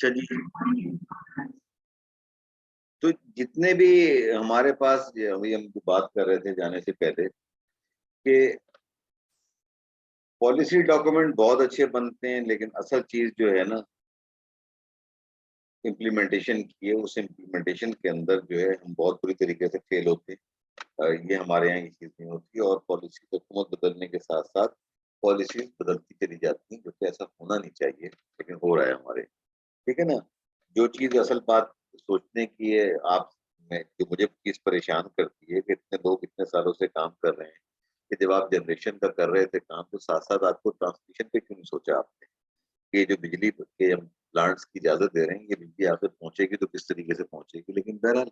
अच्छा जी। तो जितने भी हमारे पास अभी हम जो बात कर रहे थे जाने से पहले कि पॉलिसी डॉक्यूमेंट बहुत अच्छे बनते हैं, लेकिन असल चीज जो है ना इम्प्लीमेंटेशन की है, उस इम्प्लीमेंटेशन के अंदर जो है हम बहुत बुरी तरीके से फेल होते हैं। ये हमारे यहाँ ये चीज नहीं होती और पॉलिसी हुकूमत बदलने के साथ साथ पॉलिसीज बदलती चली जाती हैं, जो कि ऐसा होना नहीं चाहिए, लेकिन हो रहा है हमारे। ठीक है ना? जो चीज असल बात सोचने की है, आप मैं जो मुझे चीज परेशान करती है कि इतने लोग इतने सालों से काम कर रहे हैं, कि जब आप जनरेशन का कर रहे थे काम, तो साथ साथ आपको ट्रांसमिशन पे क्यों नहीं सोचा आपने? ये जो बिजली के हम प्लांट्स की इजाजत दे रहे हैं, ये बिजली आप तक पहुंचेगी तो किस तरीके से पहुंचेगी, लेकिन बहरहाल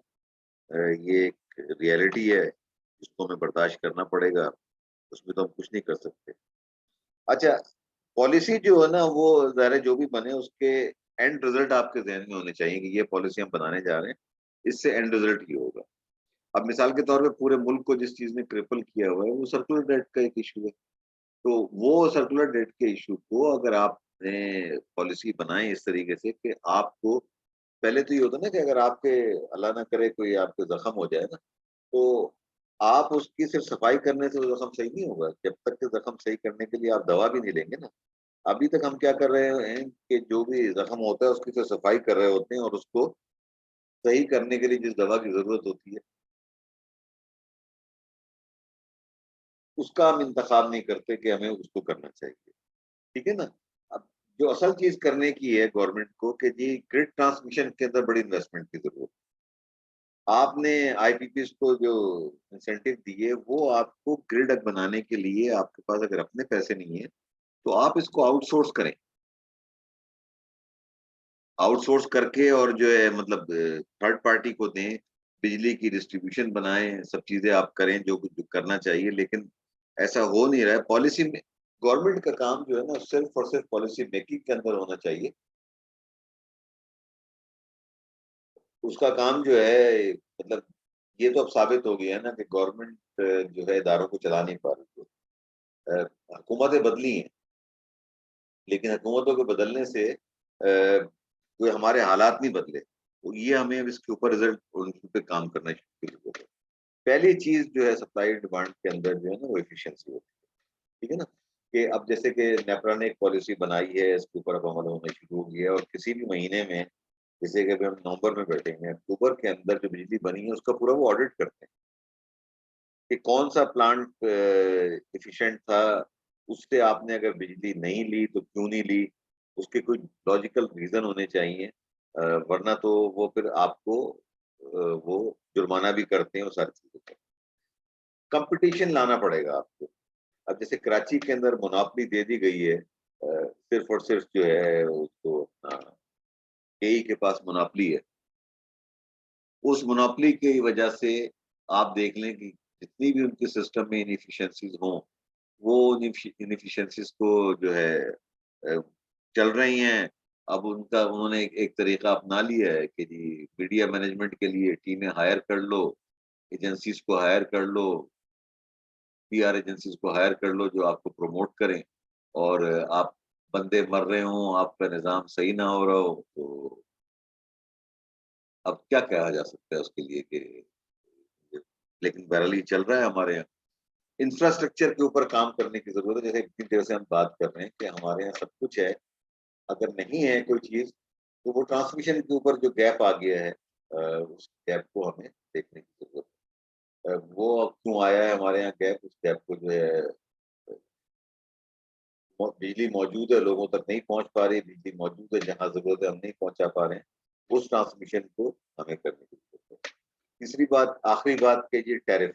ये एक रियलिटी है, जिसको हमें बर्दाश्त करना पड़ेगा, उसमें तो हम कुछ नहीं कर सकते। अच्छा, पॉलिसी जो है ना वो ज़ाहिर है जो भी बने उसके एंड रिजल्ट आपके ज़हन में होने चाहिए कि ये पॉलिसी हम बनाने जा रहे हैं, इससे एंड रिजल्ट ये होगा। अब मिसाल के तौर पे पूरे मुल्क को जिस चीज़ ने क्रिपल किया हुआ है वो सर्कुलर डेट का एक इश्यू है। तो वो सर्कुलर डेट के इश्यू को अगर आपने पॉलिसी बनाई इस तरीके से कि आपको पहले तो ये होता है ना कि अगर आपके अल्लाह ना करे कोई आपको ज़ख्म हो जाए ना, तो आप उसकी सिर्फ सफाई करने से वो ज़ख्म सही नहीं होगा। जब तक कि ज़ख्म सही करने के लिए आप दवा भी नहीं लेंगे ना। अभी तक हम क्या कर रहे हैं कि जो भी ज़ख्म होता है उसकी तो सफाई कर रहे होते हैं और उसको सही करने के लिए जिस दवा की ज़रूरत होती है, उसका हम इंतखाब नहीं करते कि हमें उसको करना चाहिए। ठीक है ना? अब जो असल चीज़ करने की है गवर्नमेंट को कि जी ग्रिड ट्रांसमिशन के अंदर बड़ी इन्वेस्टमेंट की ज़रूरत है। आपने आईपीपीज़ को जो इंसेंटिव दिए वो आपको ग्रिड बनाने के लिए आपके पास अगर अपने पैसे नहीं है, तो आप इसको आउटसोर्स करें। आउटसोर्स करके और जो है मतलब थर्ड पार्टी को दें, बिजली की डिस्ट्रीब्यूशन बनाएँ, सब चीज़ें आप करें जो करना चाहिए, लेकिन ऐसा हो नहीं रहा है। पॉलिसी में गवर्नमेंट का काम जो है ना सिर्फ़ और सिर्फ़ पॉलिसी मेकिंग के अंदर होना चाहिए। उसका काम जो है मतलब ये तो अब साबित हो गया है ना कि गवर्नमेंट जो है इदारों को चला नहीं पा रही है। हुकूमतें बदली हैं, लेकिन हुकूमतों के बदलने से कोई हमारे हालात नहीं बदले। तो ये हमें अब इसके ऊपर रिज़ल्ट उन पे काम करना की ज़रूरत है। पहली चीज़ जो है सप्लाई डिमांड के अंदर जो है ना वो एफिशिएंसी होती है। ठीक है ना? कि अब जैसे कि नेपरा ने एक पॉलिसी बनाई है, इसके ऊपर अब अमल होना शुरू हो गया है और किसी भी महीने में जैसे कि अभी हम नवंबर में बैठेंगे, अक्टूबर के अंदर जो बिजली बनी है उसका पूरा वो ऑडिट करते हैं कि कौन-सा प्लांट एफिशिएंट था, उससे आपने अगर बिजली नहीं ली तो क्यों नहीं ली? उसके कोई लॉजिकल रीज़न होने चाहिए। वरना तो वो फिर आपको वो जुर्माना भी करते हैं वो सारी चीज़ों का। कॉम्पिटिशन लाना पड़ेगा आपको। अब जैसे कराची के अंदर मोनोपोली दे दी गई है सिर्फ़ और सिर्फ़ जो है उसको अपना केई के पास मोनोपोली है। उस मोनोपोली की वजह से आप देख लें कि जितनी भी उनके सिस्टम में इनएफिशिएंसीज़ हों, वो इनएफिशिएंसीज़ को जो है चल रही हैं। अब उनका उन्होंने एक तरीका अपना लिया है कि जी मीडिया मैनेजमेंट के लिए टीमें हायर कर लो, एजेंसीज़ को हायर कर लो, पीआर एजेंसीज़ को हायर कर लो जो आपको प्रमोट करें और आप बंदे मर रहे हों, आपका निज़ाम सही ना हो रहा हो, तो अब क्या कहा जा सकता है उसके लिए कि लेकिन बहरहाल ये चल रहा है हमारे यहाँ। इंफ्रास्ट्रक्चर के ऊपर काम करने की ज़रूरत है, जैसे इतनी देर से हम बात कर रहे हैं कि हमारे यहाँ सब कुछ है, अगर नहीं है कोई चीज़, तो वो ट्रांसमिशन के ऊपर जो गैप आ गया है उस गैप को हमें देखने की ज़रूरत है। वो अब क्यों आया है हमारे यहाँ गैप, उस गैप को जो है बिजली मौजूद है, लोगों तक नहीं पहुँच पा रही, बिजली मौजूद है, जहाँ ज़रूरत है हम नहीं पहुँचा पा रहे हैं, उस ट्रांसमिशन को हमें करने की ज़रूरत है। तीसरी बात, आखिरी बात कि ये टैरिफ।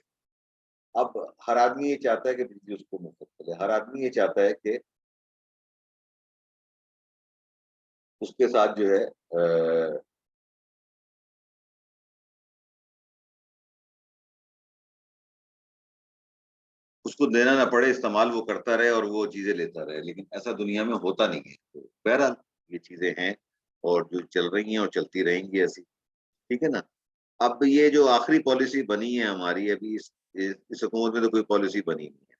अब हर आदमी ये चाहता है कि बिजली उसको मुफ़्त मिले, हर आदमी ये चाहता है कि उसके साथ जो है उसको देना ना पड़े, इस्तेमाल वो करता रहे और वो चीज़ें लेता रहे, लेकिन ऐसा दुनिया में होता नहीं है। तो बहरहाल ये चीज़ें हैं और जो चल रही हैं और चलती रहेंगी ऐसी, ठीक है ना? अब ये जो आखिरी पॉलिसी बनी है हमारी अभी इस हुकूमत में तो कोई पॉलिसी बनी नहीं है।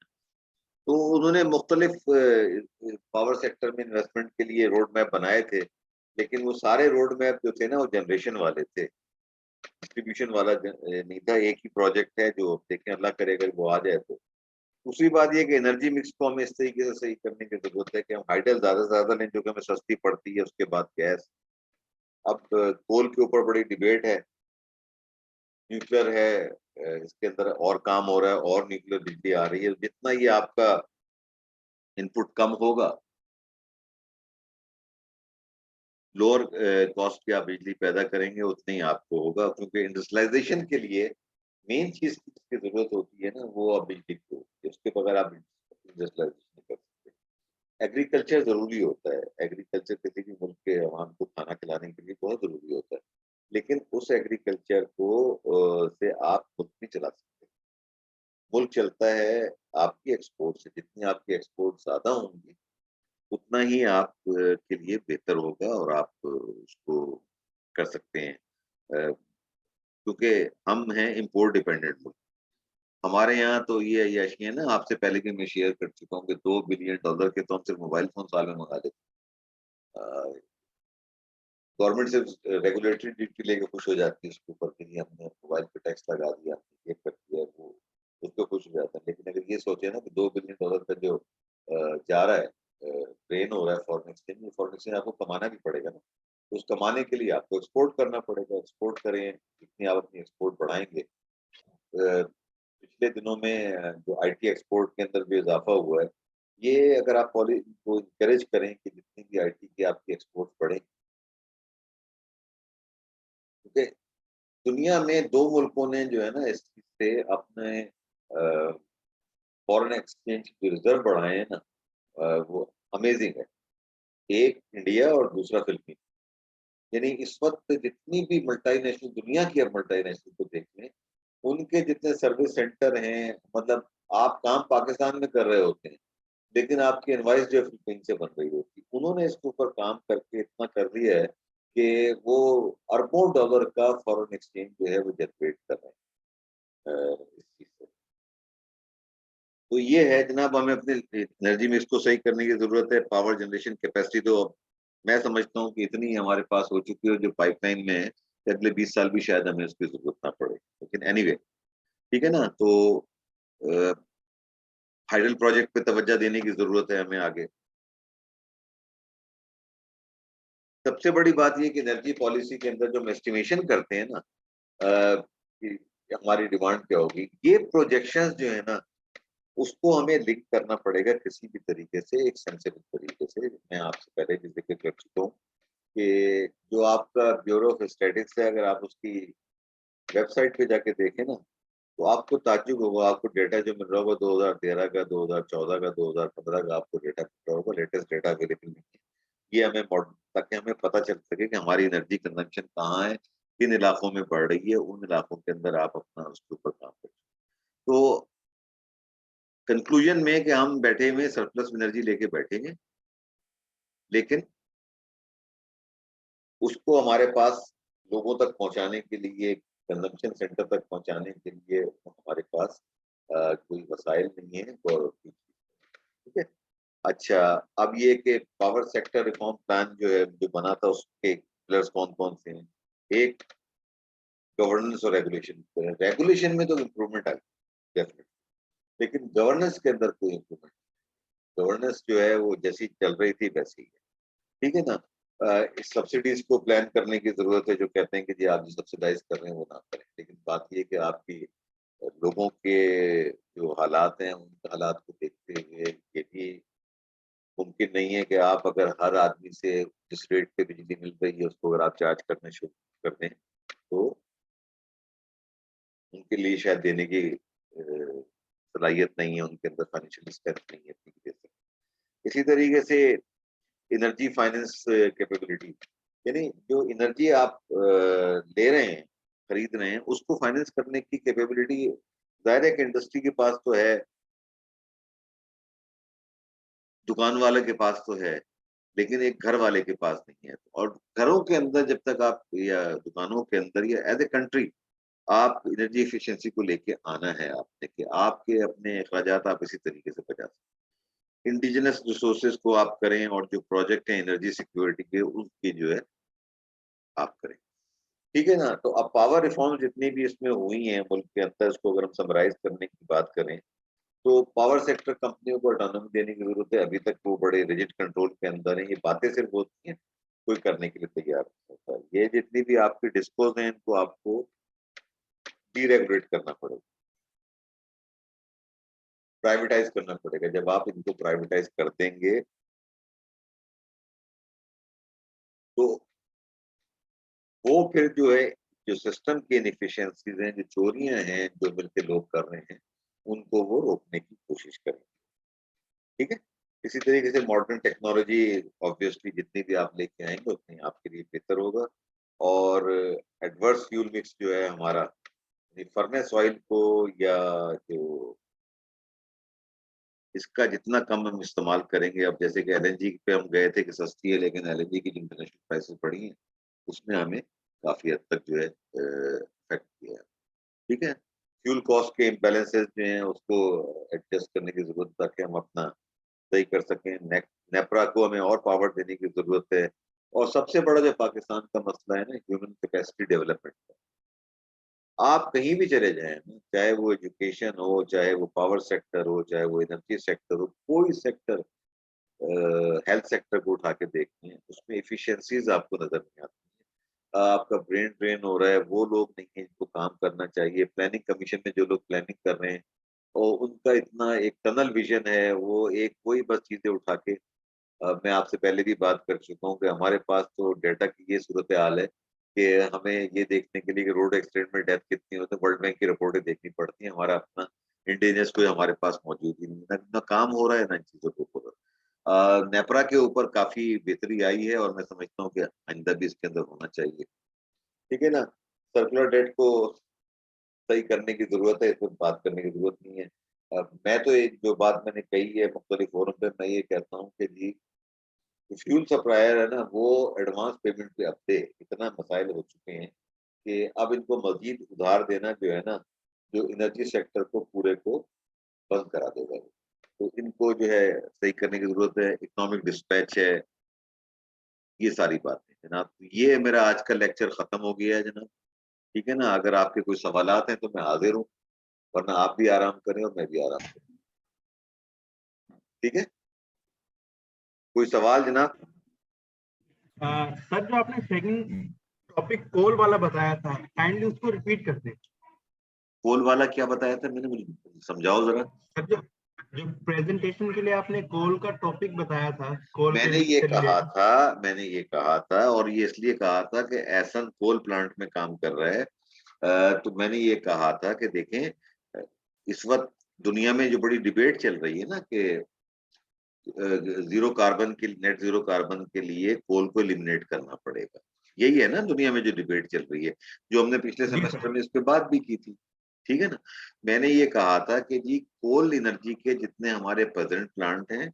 तो उन्होंने मुख्तलिफ पावर सेक्टर में इन्वेस्टमेंट के लिए रोड मैप बनाए थे, लेकिन वो सारे रोड मैप जो थे ना, वो जनरेशन वाले थे, डिस्ट्रीब्यूशन वाला नहीं था। एक ही प्रोजेक्ट है जो देखें, अल्लाह करे अगर वो आ जाए तो। दूसरी बात ये कि एनर्जी मिक्स को हमें इस तरीके से सही करने की जरूरत है कि हम हाइडल ज्यादा से ज्यादा लें, जो कि हमें सस्ती पड़ती है, उसके बाद गैस। अब कोल के ऊपर बड़ी डिबेट है, न्यूक्लियर है, इसके अंदर और काम हो रहा है और न्यूक्लियर बिजली आ रही है। जितना ये आपका इनपुट कम होगा, लोअर कॉस्ट की आप बिजली पैदा करेंगे, उतनी ही आपको होगा। क्योंकि इंडस्ट्रियलाइजेशन के लिए मेन चीज की जरूरत होती है ना, वो अब बिजली की होती है। उसके बगैर आप इंडस्ट्रियलाइजेशन नहीं कर सकते। एग्रीकल्चर जरूरी होता है, एग्रीकल्चर किसी भी मुल्क के अवाम को खाना खिलाने के लिए बहुत जरूरी होता है। लेकिन उस एग्रीकल्चर को से आप मुल्क नहीं चला सकते। मुल्क चलता है आपकी एक्सपोर्ट से। जितनी आपकी एक्सपोर्ट ज्यादा होंगी, उतना ही आप के लिए बेहतर होगा और आप उसको कर सकते हैं। क्योंकि हम हैं इम्पोर्ट डिपेंडेंट मुल्क। हमारे यहाँ तो ये अय्याशी है ना, आपसे पहले भी मैं शेयर कर चुका हूँ कि $2 बिलियन के तो हम सिर्फ मोबाइल फोन साल में मंगा लेते हैं। गवर्नमेंट सिर्फ रेगुलेटरी ड्यूटी लेके खुश हो जाती है उसके ऊपर कि जी हमने मोबाइल पे टैक्स लगा दिया, हमने ये कर दिया, वो उस पर खुश हो जाता है। लेकिन अगर ये सोचे ना कि $2 बिलियन का जो जा रहा है, ड्रेन हो रहा है फॉरेन एक्सचेंज में, फॉरेन एक्सचेंज आपको कमाना भी पड़ेगा ना। तो उस कमाने के लिए आपको एक्सपोर्ट करना पड़ेगा। एक्सपोर्ट करें, जितनी आप अपनी एक्सपोर्ट बढ़ाएंगे। पिछले दिनों में जो आईटी एक्सपोर्ट के अंदर भी इजाफा हुआ है, ये अगर आप को इंकरेज करें कि जितनी भी आईटी की आपकी एक्सपोर्ट बढ़े। क्योंकि दुनिया में दो मुल्कों ने जो है ना इस चीज से अपने फॉरेन एक्सचेंज के रिजर्व बढ़ाए हैं ना, वो अमेजिंग है। एक इंडिया और दूसरा फिलीपींस। यानी इस वक्त जितनी भी मल्टीनेशनल, दुनिया की अब मल्टीनेशनल को देख लें, उनके जितने सर्विस सेंटर हैं, मतलब आप काम पाकिस्तान में कर रहे होते हैं, लेकिन आपकी इनवाइस जो फिलीपींस से बन रही होती है। उन्होंने इसके ऊपर काम करके इतना कर दिया है कि वो अरबों डॉलर का फॉरेन एक्सचेंज जो है वो जनरेट कर रहे हैं इस चीज से। तो ये है जनाब, हमें अपने एनर्जी मिक्स को सही करने की जरूरत है। पावर जनरेशन कैपेसिटी तो अब मैं समझता हूँ कि इतनी हमारे पास हो चुकी है जो पाइपलाइन में है कि अगले 20 साल भी शायद हमें उसकी जरूरत ना पड़े। लेकिन एनीवे, ठीक है ना। तो हाइडल प्रोजेक्ट पे तवज्जो देने की जरूरत है हमें आगे। सबसे बड़ी बात ये कि एनर्जी पॉलिसी के अंदर जो हम एस्टिमेशन करते हैं ना, कि हमारी डिमांड क्या होगी, ये प्रोजेक्शंस जो है ना, उसको हमें लिंक करना पड़ेगा किसी भी तरीके से, एक सेंसिबल तरीके से। मैं आपसे पहले भी जिक्र कर चुका हूँ कि जो आपका ब्यूरो ऑफ स्टैटिस्टिक्स है, अगर आप उसकी वेबसाइट पे जाके देखें ना, तो आपको ताज्जुब होगा। आपको डेटा जो मिल रहा होगा 2013 का, 2014 का, 2015 का आपको डेटा मिल रहा होगा। लेटेस्ट डेटा अवेलेबल नहीं है। ये हमें ताकि हमें पता चल सके कि हमारी एनर्जी कंजम्पशन कहाँ है, किन इलाकों में बढ़ रही है, उन इलाकों के अंदर आप अपना उसके ऊपर काम करें। तो कंक्लूजन में कि हम बैठे हुए सरप्लस एनर्जी लेके बैठे हैं, लेकिन उसको हमारे पास लोगों तक पहुंचाने के लिए, कंजम्पशन सेंटर तक पहुंचाने के लिए हमारे पास कोई वसाइल नहीं है। और ठीक है। अच्छा, अब ये कि पावर सेक्टर रिफॉर्म प्लान जो है, जो बना था, उसके पिलर्स कौन कौन से हैं? एक, गवर्नेंस और रेगुलेशन। रेगुलेशन में तो इम्प्रूवमेंट आई डेफिनेटली, लेकिन गवर्नेंस के अंदर कोई इम्प्रूवमेंट। गवर्नेंस जो है वो जैसी चल रही थी वैसी ही है। ठीक है ना। इस सब्सिडीज को प्लान करने की जरूरत है। जो कहते हैं कि जी आप जो सब्सिडाइज कर रहे हैं वो ना करें। लेकिन बात ये कि आपकी लोगों के जो हालात हैं, उन हालात को देखते हुए ये भी मुमकिन नहीं है कि आप अगर हर आदमी से जिस रेट पे बिजली मिल रही है उसको अगर आप चार्ज करने शुरू कर दें, तो उनके लिए शायद देने की सलाहियत नहीं है, उनके अंदर फाइनेंशियल स्ट्रेंथ नहीं है इतनी कि दे सके। इसी तरीके से एनर्जी फाइनेंस कैपेबिलिटी, यानी जो एनर्जी आप ले रहे हैं, खरीद रहे हैं, उसको फाइनेंस करने की कैपेबिलिटी जाहिर है कि इंडस्ट्री के पास तो है, दुकान वाले के पास तो है, लेकिन एक घर वाले के पास नहीं है। और घरों के अंदर जब तक आप, या दुकानों के अंदर, या एज ए कंट्री आप एनर्जी एफिशिएंसी को लेके आना है आपने, कि आपके अपने अखराजात आप इसी तरीके से बचा सकते। इंडिजिनस रिसोर्सेज को आप करें, और जो प्रोजेक्ट है एनर्जी सिक्योरिटी के, उसकी जो है आप करें। ठीक है ना। तो अब पावर रिफॉर्म जितनी भी इसमें हुई हैं मुल्क के अंदर, इसको अगर हम समराइज करने की बात करें, तो पावर सेक्टर कंपनियों को ऑटोनॉमी देने की जरूरत है। अभी तक वो बड़े रिजिड कंट्रोल के अंदर है, ये बातें सिर्फ होती हैं, कोई करने के लिए तैयार नहीं होता। ये जितनी भी आपकी डिस्पोज हैं, इनको आपको डीरेगुलेट करना पड़ेगा, प्राइवेटाइज करना पड़ेगा। जब आप इनको प्राइवेटाइज कर देंगे तो वो फिर जो है, जो सिस्टम की इनएफिशिएंसीज हैं, जो चोरियां हैं जो मिलके लोग कर रहे हैं, उनको वो रोकने की कोशिश करें। ठीक है। इसी तरीके से मॉडर्न टेक्नोलॉजी ऑब्वियसली जितनी भी आप लेके आएंगे उतनी आपके लिए बेहतर होगा। और एडवर्स फ्यूल मिक्स जो है हमारा, फर्नेस ऑयल को, या जो इसका जितना कम हम इस्तेमाल करेंगे, अब जैसे कि एलएनजी पे हम गए थे कि सस्ती है, लेकिन एलएनजी की जो इंटरनेशनल प्राइसेस बढ़ी हैं, उसने हमें काफी हद तक जो है इफेक्ट किया है। ठीक है। फ्यूल कॉस्ट के इम्बैलेंसेस जो हैं उसको एडजस्ट करने की जरूरत, ताकि हम अपना सही कर सकें। नेपरा को हमें और पावर देने की जरूरत है। और सबसे बड़ा जो पाकिस्तान का मसला है ना, ह्यूमन कैपेसिटी डेवलपमेंट का। आप कहीं भी चले जाएं ना, चाहे वो एजुकेशन हो, चाहे वो पावर सेक्टर हो, चाहे वो एनर्जी सेक्टर हो, कोई सेक्टर, हेल्थ सेक्टर को उठा के देखें, उसमें एफिशिएंसीज आपको नजर नहीं आती। आपका ब्रेन ड्रेन हो रहा है, वो लोग नहीं है जिनको काम करना चाहिए। प्लानिंग कमीशन में जो लोग प्लानिंग कर रहे हैं, और उनका इतना एक टनल विजन है, वो एक कोई बस चीजें उठा के, मैं आपसे पहले भी बात कर चुका हूँ कि हमारे पास तो डेटा की ये सूरत हाल है कि हमें ये देखने के लिए कि रोड एक्सीडेंट में डेथ कितनी होती है, वर्ल्ड बैंक की रिपोर्टें देखनी पड़ती हैं। हमारा अपना इंटेलिजेंस कोई हमारे पास मौजूद ही नहीं, ना काम हो रहा है ना इन चीजों के ऊपर। नेपरा के ऊपर काफी बेहतरी आई है, और मैं समझता हूँ कि आइंदा भी इसके अंदर होना चाहिए। ठीक है ना। सर्कुलर डेट को सही करने की जरूरत है, इस पर बात करने की जरूरत नहीं है। मैं तो एक जो बात मैंने कही है मुख्तलिफ फोरम पे, मैं ये कहता हूँ कि जी, फ्यूल सप्लायर है ना, वो एडवांस पेमेंट पे अब दे, इतना मसाइल हो चुके हैं कि अब इनको मजीद उधार देना जो है ना, जो एनर्जी सेक्टर को पूरे को बंद करा देगा। तो इनको जो है सही करने की जरूरत है। इकोनॉमिक डिस्पैच है, ये सारी बातें जनाब। तो ये मेरा आज का लेक्चर खत्म हो गया है जनाब। ठीक है ना। अगर आपके कोई सवालात हैं तो मैं हाजिर हूँ, वरना आप भी आराम करें और मैं भी आराम करूँ। ठीक है। कोई सवाल जनाब? सर, जो आपने सेकंड टॉपिक कोल वाला बताया था, काइंडली उसको रिपीट कर दें। कोल वाला क्या बताया था मैंने, मुझे समझाओ जरा। सर, जो जो प्रेजेंटेशन के लिए आपने कोल का टॉपिक बताया था, कोल के मैंने से रिलेटेड। मैंने ये कहा था, और ये इसलिए कहा था कि एसन कोल प्लांट में काम कर रहा है। तो मैंने ये कहा था कि देखें, इस वक्त दुनिया में जो बड़ी डिबेट चल रही है ना कि जीरो कार्बन के, नेट जीरो कार्बन के लिए कोल को एलिमिनेट करना पड़ेगा। यही है ना दुनिया में जो डिबेट चल रही है, जो हमने पिछले जी सेमेस्टर सर। में इस पे बात भी की थी। ठीक है ना। मैंने ये कहा था कि जी, कोल एनर्जी के जितने हमारे प्रेजेंट प्लांट हैं,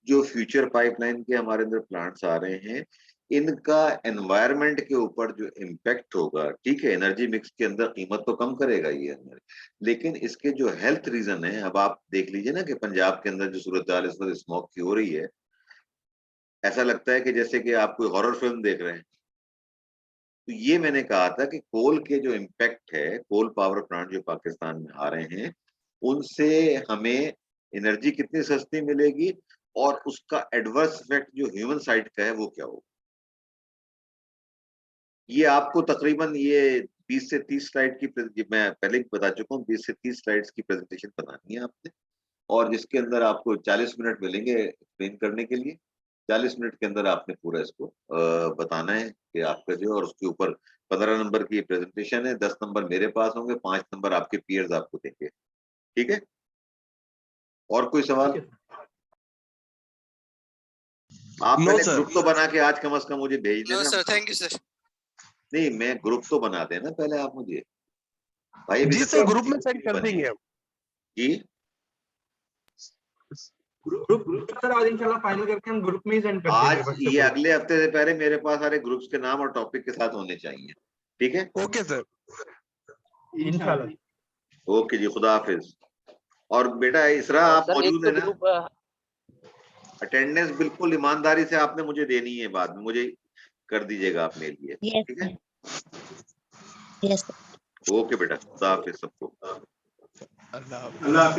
जो फ्यूचर पाइपलाइन के हमारे अंदर प्लांट्स आ रहे हैं, इनका एनवायरनमेंट के ऊपर जो इम्पैक्ट होगा, ठीक है, एनर्जी मिक्स के अंदर कीमत तो कम करेगा ये अंदर, लेकिन इसके जो हेल्थ रीजन है, अब आप देख लीजिए ना कि पंजाब के अंदर जो सूरत हाल इस वक्त स्मोक की हो रही है, ऐसा लगता है कि जैसे कि आप कोई हॉरर फिल्म देख रहे हैं। तो ये मैंने कहा था कि कोल के जो इम्पैक्ट है, कोल पावर प्लांट जो पाकिस्तान में आ रहे हैं, उनसे हमें एनर्जी कितनी सस्ती मिलेगी, और उसका एडवर्स इफेक्ट जो ह्यूमन साइड का है वो क्या होगा। ये आपको तकरीबन ये 20 से 30 स्लाइड की मैं पहले ही बता चुका हूँ, 20 से 30 स्लाइड्स की प्रेजेंटेशन बनानी है आपने, और जिसके अंदर आपको 40 मिनट मिलेंगे एक्सप्लेन करने के लिए। 40 मिनट के अंदर आपने पूरा इसको बताना है कि आपका जो, और उसके ऊपर 15 नंबर की प्रेजेंटेशन है, 10 नंबर मेरे पास होंगे, 5 नंबर आपके पीयर्स आपको देंगे। ठीक है। और कोई ठीक सवाल? है सर। आप नो पहले सर। ग्रुप तो बना के आज कम से कम मुझे भेज नो देना। Sir, thank you sir. नहीं, मैं ग्रुप तो बना देना पहले आप मुझे। भाई अभी जी तक सर, आपने ग्रुप में ग्रुप ही सेंड नहीं कर बनी। देंगे हम। जी। ग्रुप सर आज इंशाल्लाह फाइनल करके हम ग्रुप में ही सेंड कर देंगे आज व्हाट्सएप ये ग्रुप। अगले हफ्ते से पहले मेरे पास सारे ग्रुप्स के नाम और टॉपिक के साथ होने चाहिए। ठीक है। Okay sir. इंशाल्लाह। ओके जी, खुदा हाफिज। और बेटा इसरा, आप सर एक मौजूद तो है ना? ग्रुप अटेंडेंस बिल्कुल ईमानदारी से आपने मुझे देनी है, बाद में मुझे कर दीजिएगा आप मेरे लिए, यस ठीक है? यस। ओके बेटा, खुदा हाफिज सबको। अल्लाह हाफ़िज़। अल्लाह